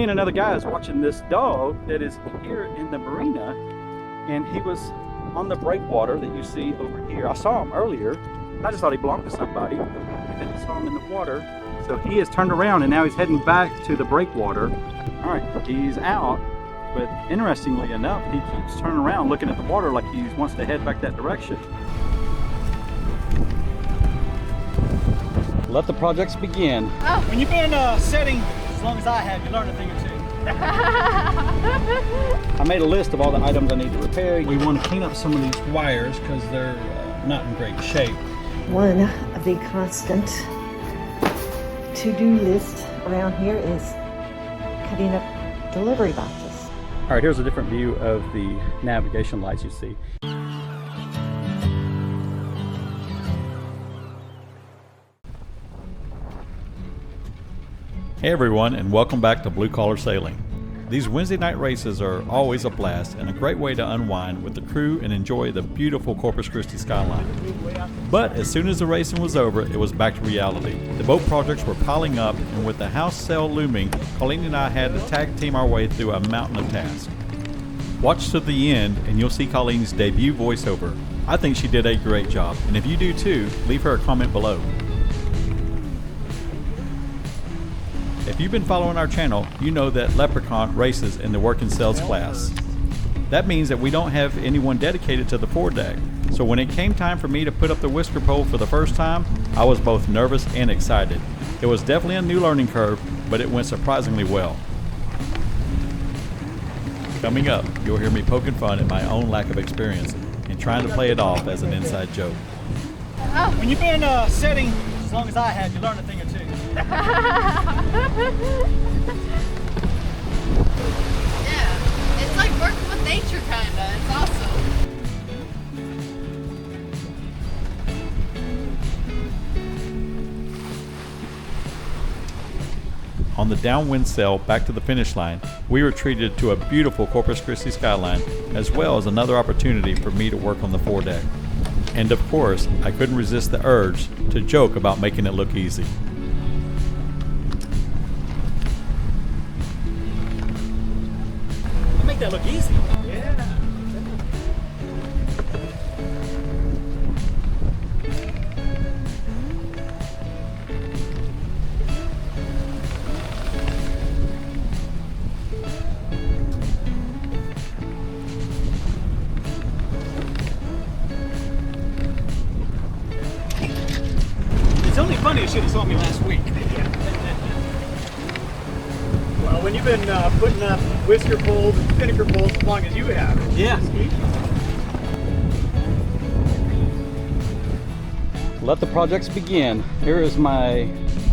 me and another guy is watching this dog that is here in the marina, and he was on the breakwater that you see over here. I saw him earlier. I just thought he belonged to somebody, and then I saw him in the water. So he has turned around and now he's heading back to the breakwater. All right, he's out, but interestingly enough, he keeps turning around looking at the water like he wants to head back that direction. Let the projects begin. Oh. When you've been setting as long as I have, you learn a thing or two. I made a list of all the items I need to repair. We want to clean up some of these wires because they're not in great shape. One of the constant to-do list around here is cutting up delivery boxes. All right, here's a different view of the navigation lights you see. Hey everyone, and welcome back to Blue Collar Sailing. These Wednesday night races are always a blast and a great way to unwind with the crew and enjoy the beautiful Corpus Christi skyline. But as soon as the racing was over, it was back to reality. The boat projects were piling up, and with the house sale looming, Colleen and I had to tag team our way through a mountain of tasks. Watch to the end and you'll see Colleen's debut voiceover. I think she did a great job, and if you do too, leave her a comment below. If you've been following our channel, you know that Leprechaun races in the work and sales class. That means that we don't have anyone dedicated to the foredeck. So when it came time for me to put up the whisker pole for the first time, I was both nervous and excited. It was definitely a new learning curve, but it went surprisingly well. Coming up, you'll hear me poking fun at my own lack of experience and trying to play it off as an inside joke. Oh. When you've been setting as long as I have, you learn a thing or two. Yeah, it's like working with nature kinda. It's awesome. On the downwind sail back to the finish line, we were treated to a beautiful Corpus Christi skyline, as well as another opportunity for me to work on the foredeck. And of course, I couldn't resist the urge to joke about making it look easy. Make that look easy. Yeah. It's only funny you should have saw me last week. Well, when you've been putting up whisker poles and spinnaker poles as long as you have. Yeah. Let the projects begin. Here is my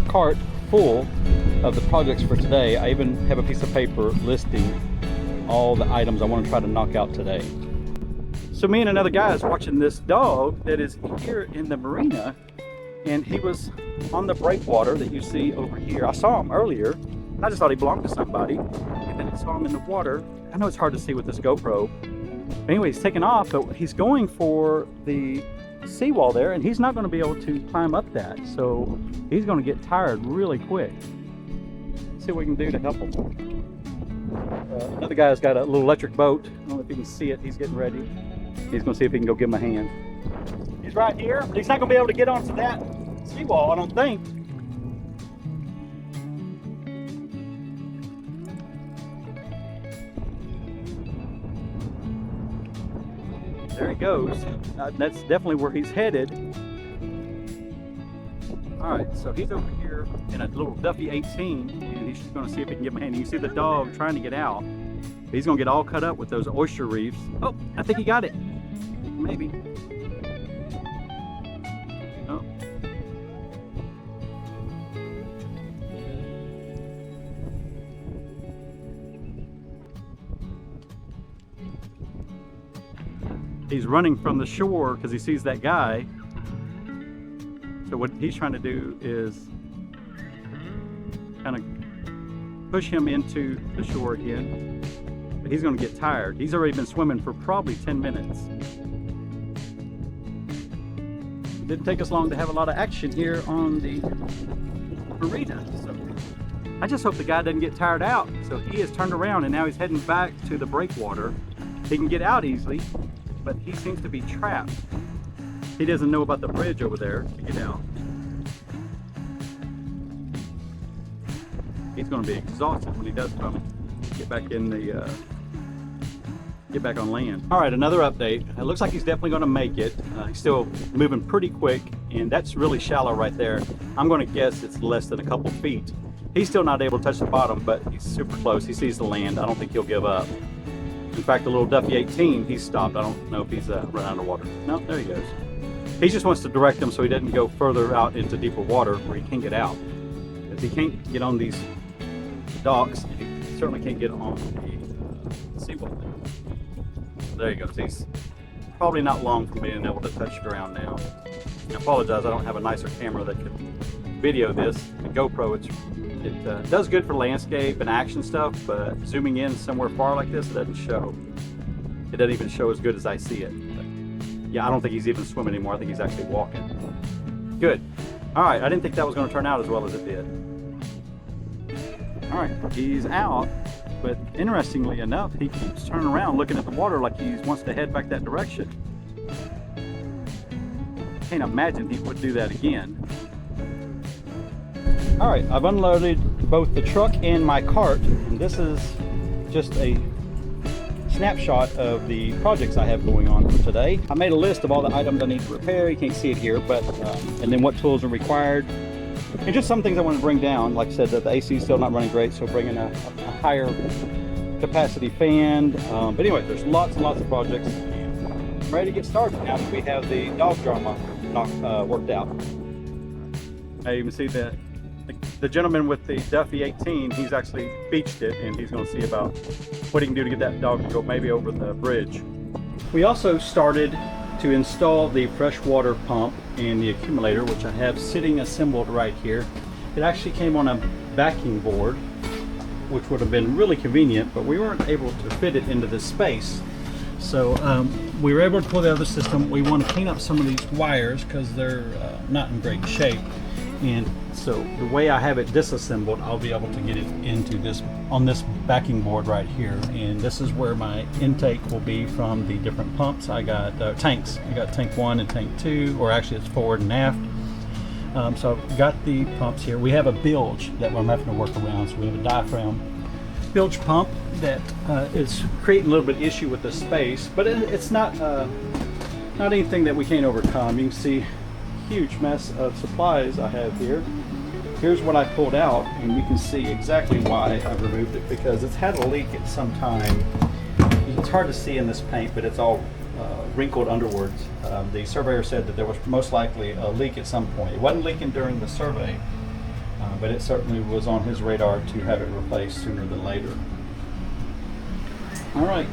cart full of the projects for today. I even have a piece of paper listing all the items I want to try to knock out today. So me and another guy is watching this dog that is here in the marina, and he was on the breakwater that you see over here. I saw him earlier. I just thought he belonged to somebody, and then I saw him in the water. I know it's hard to see with this GoPro. But anyway, he's taking off, but he's going for the seawall there, and he's not going to be able to climb up that. So he's going to get tired really quick. Let's see what we can do to help him. Another guy's got a little electric boat. I don't know if you can see it. He's getting ready. He's going to see if he can go give him a hand. He's right here, but he's not going to be able to get onto that seawall, I don't think. There he goes. That's definitely where he's headed. All right, so he's over here in a little Duffy 18, and he's just going to see if he can give him a hand. You can see the dog trying to get out. He's going to get all cut up with those oyster reefs. Oh, I think he got it. Maybe. Oh. He's running from the shore because he sees that guy. So what he's trying to do is kind of push him into the shore again. But he's going to get tired. He's already been swimming for probably 10 minutes. It didn't take us long to have a lot of action here on the Marina. So I just hope the guy doesn't get tired out. So he has turned around and now he's heading back to the breakwater. He can get out easily, but he seems to be trapped. He doesn't know about the bridge over there to get out. He's going to be exhausted when he does come get back in the get back on land. All right, another update. It looks like he's definitely going to make it. He's still moving pretty quick, and that's really shallow right there. I'm going to guess it's less than a couple feet. He's still not able to touch the bottom, but he's super close. He sees the land. I don't think he'll give up. In fact, the little Duffy 18, he's stopped. I don't know if he's run underwater. No, there he goes. He just wants to direct him so he doesn't go further out into deeper water where he can't get out. If he can't get on these docks, he certainly can't get on the seawall. There he goes. He's probably not long from being able to touch the ground now. I apologize, I don't have a nicer camera that could video this. The GoPro, it does good for landscape and action stuff, but zooming in somewhere far like this, it doesn't show. It doesn't even show as good as I see it. But yeah, I don't think he's even swimming anymore. I think he's actually walking. Good. All right, I didn't think that was going to turn out as well as it did. All right, he's out, but interestingly enough, he keeps turning around looking at the water like he wants to head back that direction. Can't imagine he would do that again. All right, I've unloaded both the truck and my cart, and this is just a snapshot of the projects I have going on for today. I made a list of all the items I need to repair. You can't see it here, but and then what tools are required, and just some things I want to bring down. Like I said, that the AC is still not running great, so bring in a higher capacity fan. But anyway, there's lots and lots of projects. I'm ready to get started now that we have the dog drama worked out. I even see that the gentleman with the Duffy 18, he's actually beached it, and he's going to see about what he can do to get that dog to go maybe over the bridge. We also started to install the freshwater pump and the accumulator, which I have sitting assembled right here. It actually came on a backing board, which would have been really convenient, but we weren't able to fit it into this space. So we were able to pull the other system. We want to clean up some of these wires because they're not in great shape. And so the way I have it disassembled, I'll be able to get it into this, on this backing board right here. And this is where my intake will be from the different pumps. I got tanks. I got tank 1 and tank 2, or actually it's forward and aft. So I've got the pumps here. We have a bilge that I'm having to work around. So we have a diaphragm bilge pump that is creating a little bit of issue with the space, but it's not anything that we can't overcome. You can see huge mess of supplies I have here. Here's what I pulled out, and you can see exactly why I've removed it, because it's had a leak at some time. It's hard to see in this paint, but it's all wrinkled underwards. The surveyor said that there was most likely a leak at some point. It wasn't leaking during the survey, but it certainly was on his radar to have it replaced sooner than later. All right,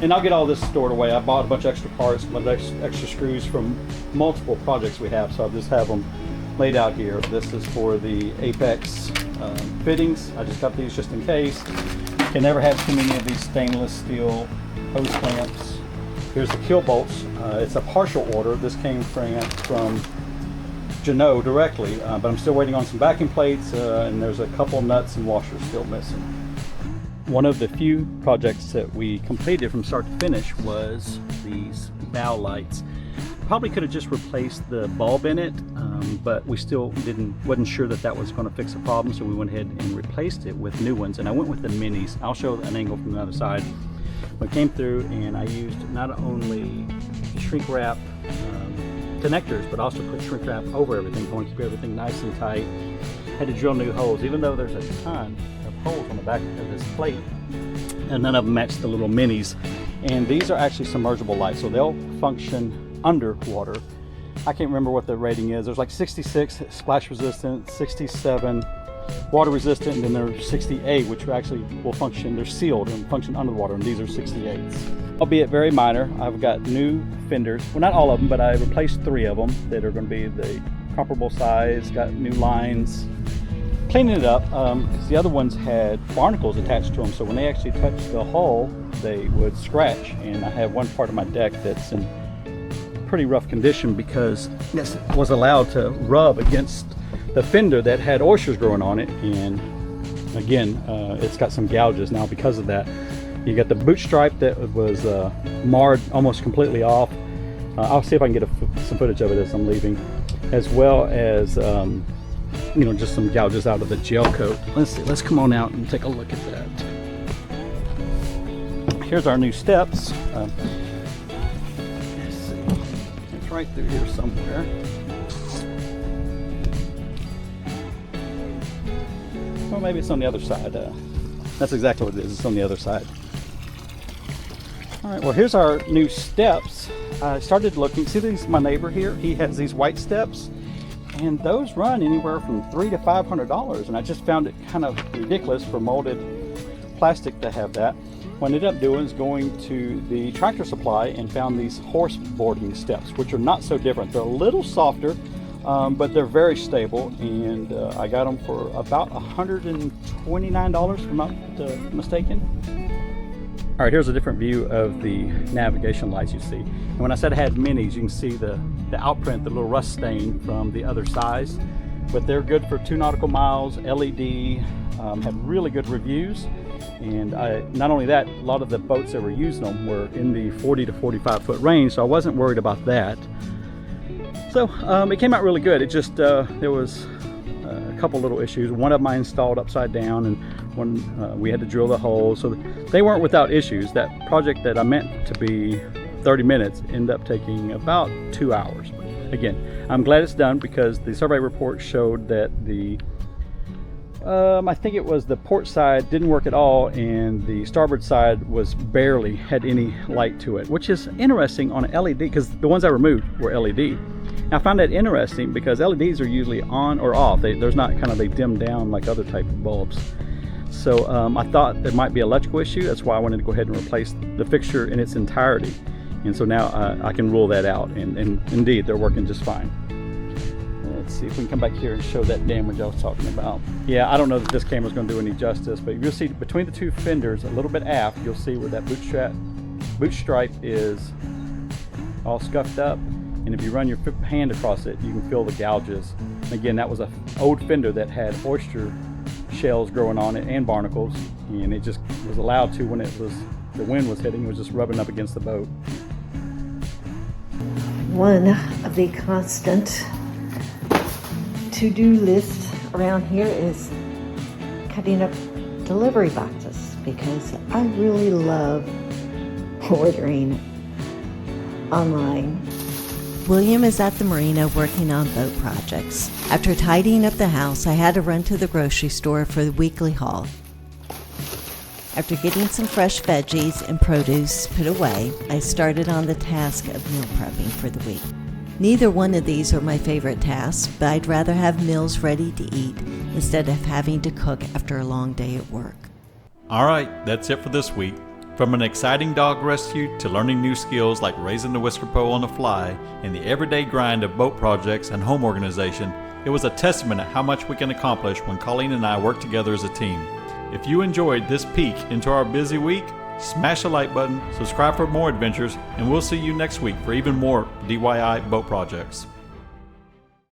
and I'll get all this stored away. I bought a bunch of extra parts, a bunch of extra screws from multiple projects we have, so I'll just have them laid out here. This is for the Apex fittings. I just got these just in case. Can never have too many of these stainless steel hose clamps. Here's the kill bolts. It's a partial order. This came from Janot directly, but I'm still waiting on some backing plates, and there's a couple nuts and washers still missing. One of the few projects that we completed from start to finish was these bow lights. Probably could have just replaced the bulb in it, but we still wasn't sure that was going to fix the problem, so we went ahead and replaced it with new ones, and I went with the minis. I'll show an angle from the other side. I came through and I used not only shrink wrap connectors, but also put shrink wrap over everything. I want to keep everything nice and tight. Had to drill new holes, even though there's a ton of holes on the back of this plate, and none of them match the little minis. And these are actually submergible lights, so they'll function underwater. I can't remember what the rating is. There's like 66 splash resistant, 67 water resistant, and then there's 68, which actually will function, they're sealed and function underwater, and these are 68s. Albeit very minor. I've got new fenders, well, not all of them, but I replaced 3 of them that are going to be the comparable size, got new lines. Cleaning it up, because the other ones had barnacles attached to them, so when they actually touched the hull, they would scratch. And I have one part of my deck that's in pretty rough condition because this was allowed to rub against the fender that had oysters growing on it, and again, it's got some gouges now because of that. You got the boot stripe that was marred almost completely off. I'll see if I can get some footage of it as I'm leaving, as well as just some gouges out of the gel coat. Let's see, let's come on out and take a look at that. Here's our new steps. Let's see, it's right through here somewhere. Well, maybe it's on the other side. That's exactly what it is. It's on the other side. All right, well, here's our new steps. I started looking. See these? My neighbor here, he has these white steps, and those run anywhere from $300 to $500. And I just found it kind of ridiculous for molded plastic to have that. What I ended up doing is going to the Tractor Supply and found these horse boarding steps, which are not so different. They're a little softer, but they're very stable, and I got them for about $129 if I'm not mistaken. All right, here's a different view of the navigation lights you see. And when I said I had minis, you can see the outprint, the little rust stain from the other size. But they're good for 2 nautical miles, LED, have really good reviews. And not only that, a lot of the boats that were using them were in the 40 to 45 foot range, so I wasn't worried about that. So it came out really good. It just, there was a couple little issues. One of them I installed upside down, and one we had to drill the hole. So they weren't without issues. That project that I meant to be 30 minutes ended up taking about 2 hours. Again, I'm glad it's done because the survey report showed that the I think it was the port side didn't work at all, and the starboard side was barely had any light to it, which is interesting on an LED because the ones I removed were LED. I found that interesting because LEDs are usually on or off. There's not kind of they dim down like other type of bulbs. So I thought there might be an electrical issue. That's why I wanted to go ahead and replace the fixture in its entirety. And so now I can rule that out, and indeed they're working just fine. Let's see if we can come back here and show that damage I was talking about. Yeah, I don't know that this camera's going to do any justice, but you'll see between the two fenders, a little bit aft, you'll see where that boot stripe is all scuffed up. And if you run your hand across it, you can feel the gouges. And again, that was an old fender that had oyster shells growing on it and barnacles, and it just was allowed to, when the wind was hitting, it was just rubbing up against the boat. One of the constant to-do lists around here is cutting up delivery boxes because I really love ordering online. William is at the marina working on boat projects. After tidying up the house, I had to run to the grocery store for the weekly haul. After getting some fresh veggies and produce put away, I started on the task of meal prepping for the week. Neither one of these are my favorite tasks, but I'd rather have meals ready to eat instead of having to cook after a long day at work. All right, that's it for this week. From an exciting dog rescue to learning new skills like raising the whisker pole on the fly and the everyday grind of boat projects and home organization, it was a testament to how much we can accomplish when Colleen and I work together as a team. If you enjoyed this peek into our busy week, smash the like button, subscribe for more adventures, and we'll see you next week for even more DIY boat projects.